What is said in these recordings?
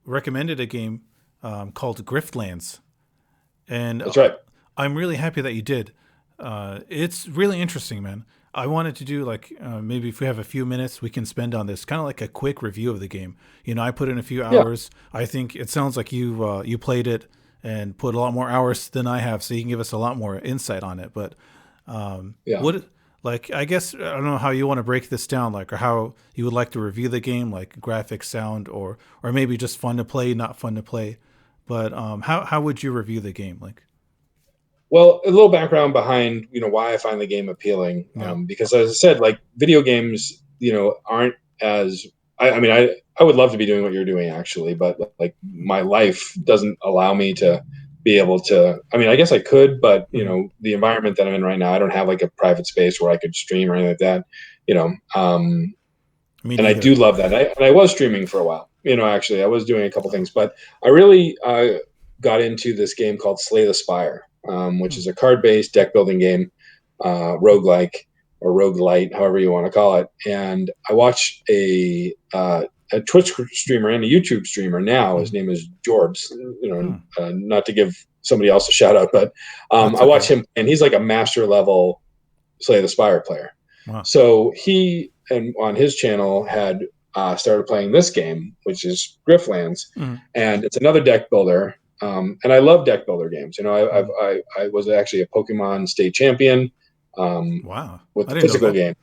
recommended a game called Griftlands, and That's right. I'm really happy that you did. It's really interesting, man. I wanted to do like maybe if we have a few minutes we can spend on this, kind of like a quick review of the game. I put in a few Yeah, hours. I think it sounds like you played it and put a lot more hours than I have, so you can give us a lot more insight on it. But yeah. what like I guess I don't know how you want to break this down, like or how you would like to review the game, like graphics, sound, or maybe just fun to play, not fun to play. But how would you review the game? Like, Well, a little background behind why I find the game appealing. yeah. Because as I said, like video games, aren't as I mean, I would love to be doing what you're doing actually, but like my life doesn't allow me to be able to. I mean, I guess I could, but Hmm. the environment that I'm in right now, I don't have like a private space where I could stream or anything like that. You know, um, Me and I do neither. love that. And I was streaming for a while. Actually, I was doing a couple things, but I really got into this game called Slay the Spire, which Hmm. is a card-based deck building game, roguelike or roguelite, however you want to call it. And I watch a Twitch streamer and a YouTube streamer now. Hmm. His name is Jorbs. Hmm. Not to give somebody else a shout out, but That's I watch okay. him, and he's like a master level Slay the Spire player. Wow. So he and on his channel had started playing this game, which is Griftlands, Hmm. and it's another deck builder. And I love deck builder games. Hmm. I was actually a Pokemon state champion Wow. with I the didn't know physical that. game.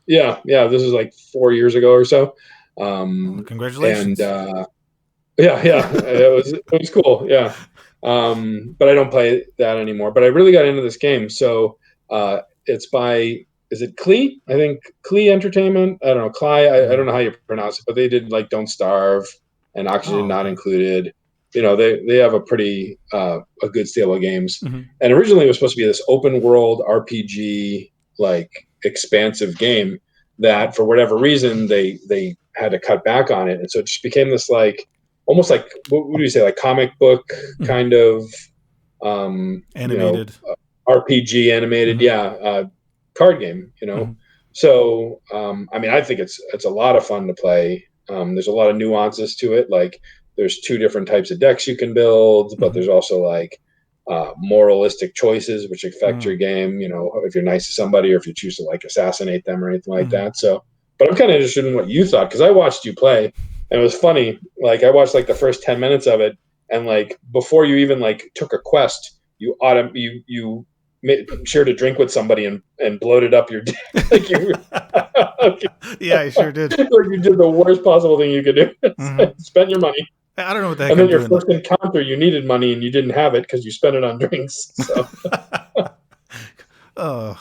Yeah, yeah. This is like 4 years ago or so. Oh, And congratulations. yeah, yeah, it was cool. Yeah, but I don't play that anymore. But I really got into this game. So it's by is it Klee? I think Klee Entertainment. I don't know Klee. I Hmm. don't know how you pronounce it, but they did like Don't Starve and Oxygen Oh, Not okay. Included. They have a pretty a good stable of games. Hmm. And originally it was supposed to be this open world RPG like expansive game that for whatever reason they had to cut back on it, and so it just became this like almost like what would you say like comic book Hmm. kind of um, you know Animated. RPG animated, Hmm. yeah, card game. Hmm. So I mean, I think it's a lot of fun to play. There's a lot of nuances to it. Like there's two different types of decks you can build, but Hmm. there's also like moralistic choices which affect Hmm. your game. If you're nice to somebody or if you choose to like assassinate them or anything like Hmm. that. So, but I'm kind of interested in what you thought because I watched you play and it was funny. Like I watched like the first 10 minutes of it, and like before you even like took a quest, you shared a drink with somebody and bloated up your dick like you like Yeah, I sure did. you did the worst possible thing you could do. Hmm. Spend your money. I don't know what the heck And I'm then your doing. Like, first encounter, you needed money and you didn't have it because you spent it on drinks. uh,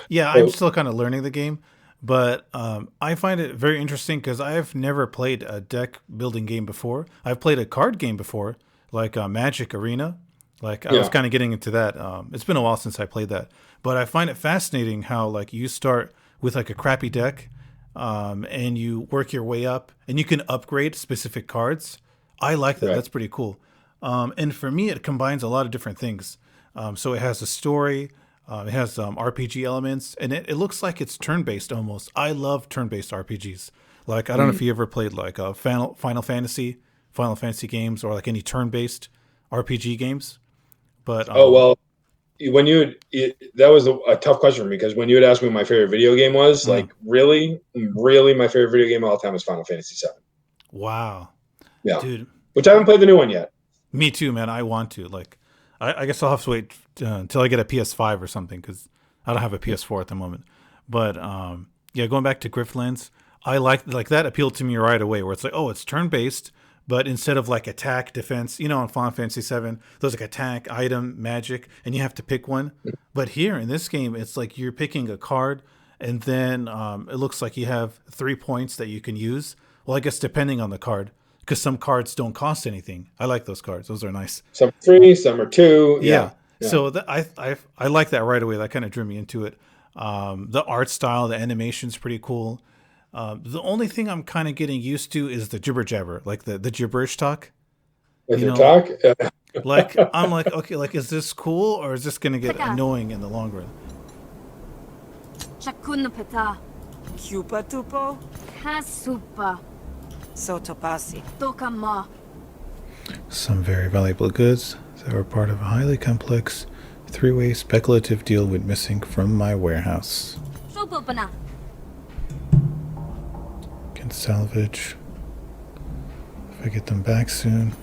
yeah, I'm So still kind of learning the game, but I find it very interesting because I've never played a deck building game before. I've played a card game before, like Magic Arena. Like I was yeah, kind of getting into that. It's been a while since I played that, but I find it fascinating how like you start with like a crappy deck, and you work your way up, and you can upgrade specific cards. I like that. right. That's pretty cool. And for me, it combines a lot of different things. So it has a story, it has RPG elements, and it looks like it's turn based almost. I love turn based RPGs. Like I don't know Mm. if you ever played like Final Fantasy games, or like any turn based RPG games. But Oh well, when that was a tough question because when you had asked me what my favorite video game was, mm, like really, really, my favorite video game of all time is Final Fantasy VII. wow, Yeah, dude, which I haven't played the new one yet. me too, man. I want to like. I guess I'll have to wait until I get a PS5 or something because I don't have a PS4 at the moment. But yeah, going back to Griftlands, I like that appealed to me right away. Where it's like, oh, it's turn based, but instead of like attack, defense, in Final Fantasy VII, there's like attack, item, magic, and you have to pick one. But here in this game, it's like you're picking a card, and then it looks like you have 3 points that you can use. Well, I guess depending on the card, because some cards don't cost anything. I like those cards; those are nice. Some are three, some are two. Yeah. Yeah, yeah. So I like that right away. That kind of drew me into it. The art style, the animation's pretty cool. The only thing I'm kind of getting used to is the jibber jabber, like the gibberish talk. Like You their know, talk. like I'm like, okay, like is this cool or is this gonna get Taka, annoying in the long run? Chakun peta, Cupa tupo, Kasupa, sotopasi. Tokama, Some very valuable goods that were part of a highly complex three-way speculative deal went missing from my warehouse. Can salvage if I get them back soon.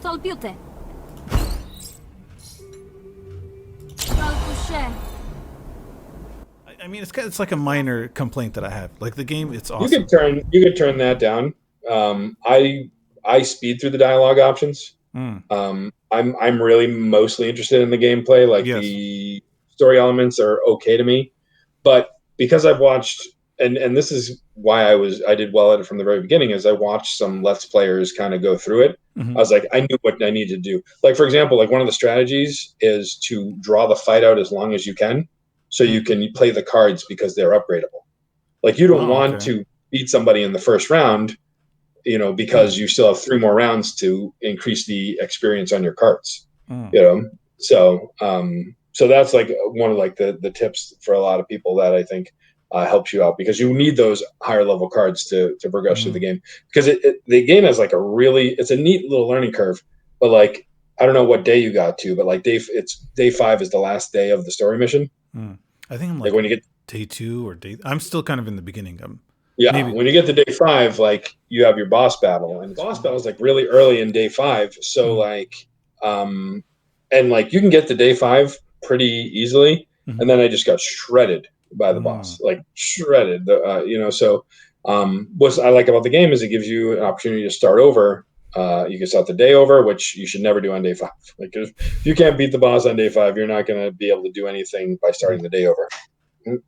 I mean, it's like a minor complaint that I have. Like the game, it's awesome. You could turn that down. I speed through the dialogue options. Mm. I'm really mostly interested in the gameplay. Like Yes. the story elements are okay to me, but because I've watched and this is why I did well at it from the very beginning is I watched some Let's Players kind of go through it. Mm-hmm. I was like, I knew what I needed to do. Like for example, like one of the strategies is to draw the fight out as long as you can, so you can play the cards because they're upgradable. Like you don't Oh, want okay. to beat somebody in the first round, because you still have 3 more rounds to increase the experience on your cards. Mm. So that's like one of like the tips for a lot of people that I think helps you out because you need those higher level cards to progress through Mm-hmm. the game because the game has like it's a neat little learning curve, but like I don't know what day you got to, but like it's day 5 is the last day of the story mission. Mm. I think I'm Like like when you get day 2 or day. I'm still kind of in the beginning. Yeah, Maybe. when you get to day 5, like you have your boss battle, and the boss battle is like really early in day 5. So Mm-hmm. like, um, and like you can get to day 5 pretty easily, Mm-hmm. and then I just got shredded by the Mm. boss, like shredded. So what I like about the game is it gives you an opportunity to start over. You can start the day over, which you should never do on day 5. Like if you can't beat the boss on day 5, you're not going to be able to do anything by Mm-hmm. starting the day over.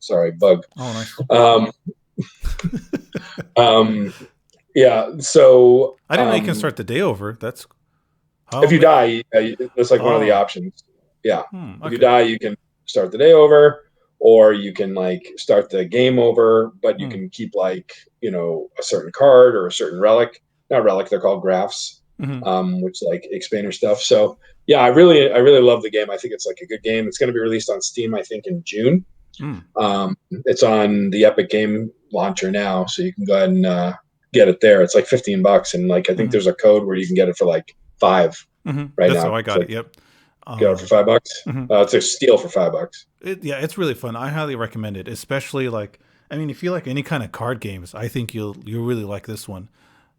Sorry, bug. Oh, nice. Um, um, yeah. So I didn't know you can start the day over. That's if how. you die, that's like one of the Oh. options. Yeah. If you Okay. die, you can start the day over, or you can like start the game over, but you Mm. can keep like a certain card or a certain relic. Not relic, they're called graphs, Mm-hmm. which like expander stuff. So yeah, I really love the game. I think it's like a good game. It's going to be released on Steam, I think, in June. Mm. It's on the Epic Game Launcher now, so you can go ahead and get it there. It's like $15, and like I think Mm-hmm. there's a code where you can get it for like 5 Mm-hmm. right That's how now. I So got it. Yep. get it for Um. $5. Mm-hmm. It's a steal for $5. Yeah, it's really fun. I highly recommend it, especially like. I mean, if you like any kind of card games, I think you'll really like this one.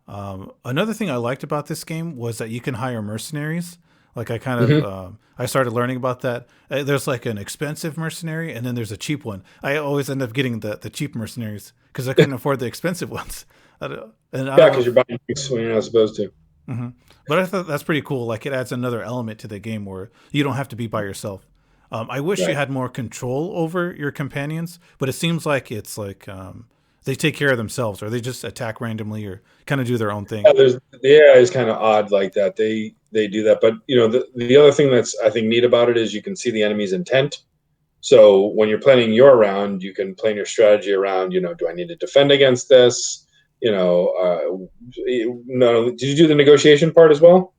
Another thing I liked about this game was that you can hire mercenaries. Like Mm-hmm. I started learning about that. There's like an expensive mercenary, and then there's a cheap one. I always end up getting the cheap mercenaries because I couldn't afford the expensive ones. And I Yeah, don't know because if, you're buying drinks when you're not supposed to. hmm but I thought that's pretty cool. Like it adds another element to the game where you don't have to be by yourself. I wish you Right. had more control over your companions, but it seems like it's like they take care of themselves, or they just attack randomly, or kind of do their own thing. Yeah, the AI is kind of odd like that. They do that, but the other thing that's I think neat about it is you can see the enemy's intent. So when you're planning your round, you can plan your strategy around, do I need to defend against this? No, did you do the negotiation part as well?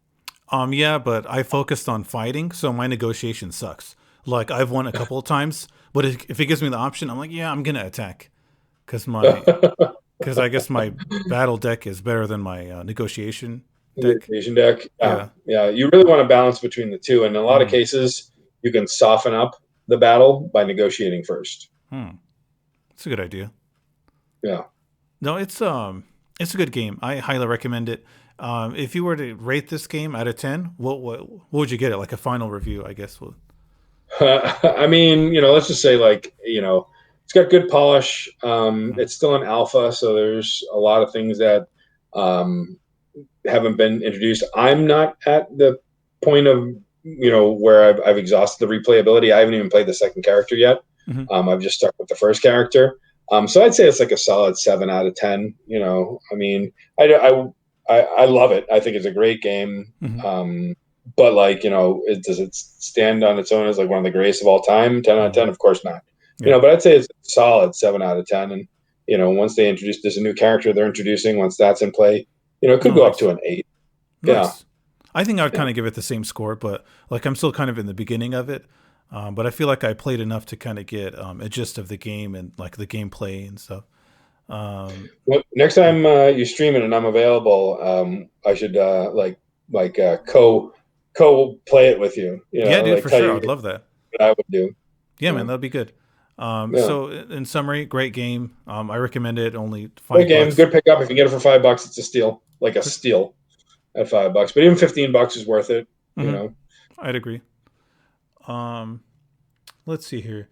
Yeah, but I focused on fighting, so my negotiation sucks. Like I've won a couple of times, but if it gives me the option, I'm like, yeah, I'm gonna attack because because I guess my battle deck is better than my negotiation deck. Negotiation deck. Yeah, Yeah. yeah. You really want to balance between the two. And in a lot of Mm. cases, you can soften up the battle by negotiating first. Hmm. It's a good idea. Yeah. No, it's a good game. I highly recommend it. If you were to rate this game out of 10, what would you get it? Like a final review, I guess. I mean, let's just say like, it's got good polish. Mm. It's still an alpha, so there's a lot of things that um, haven't been introduced. I'm not at the point of where I've exhausted the replayability. I haven't even played the second character yet. Mm-hmm. I've just stuck with the first character. So I'd say it's like a solid 7 out of 10. I mean, I love it. I think it's a great game. Mm-hmm. But like, does it stand on its own as like one of the greatest of all time? 10 out of 10, Mm-hmm. of course not. Yeah. But I'd say it's a solid 7 out of 10. And once they introduce, there's a new character they're introducing. Once that's in play, it could No, go up nice. to an 8. Yeah, Nice. I think I would yeah. kind of give it the same score, but like I'm still kind of in the beginning of it. But I feel like I played enough to kind of get a gist of the game and like the gameplay and stuff. Um, Well, next yeah. time you stream it and I'm available, I should co co-play it with you. You Yeah, know, dude, like for tell sure. you I'd love that. what I would do. Yeah, man, Yeah, that'd be good. yeah. So in summary, great game. I recommend it. Only Great five game, bucks. good pickup. If you get it for $5, it's a steal, like a steal at $5. But even $15 is worth it. You Mm-hmm. know, I'd agree. Um, let's see here.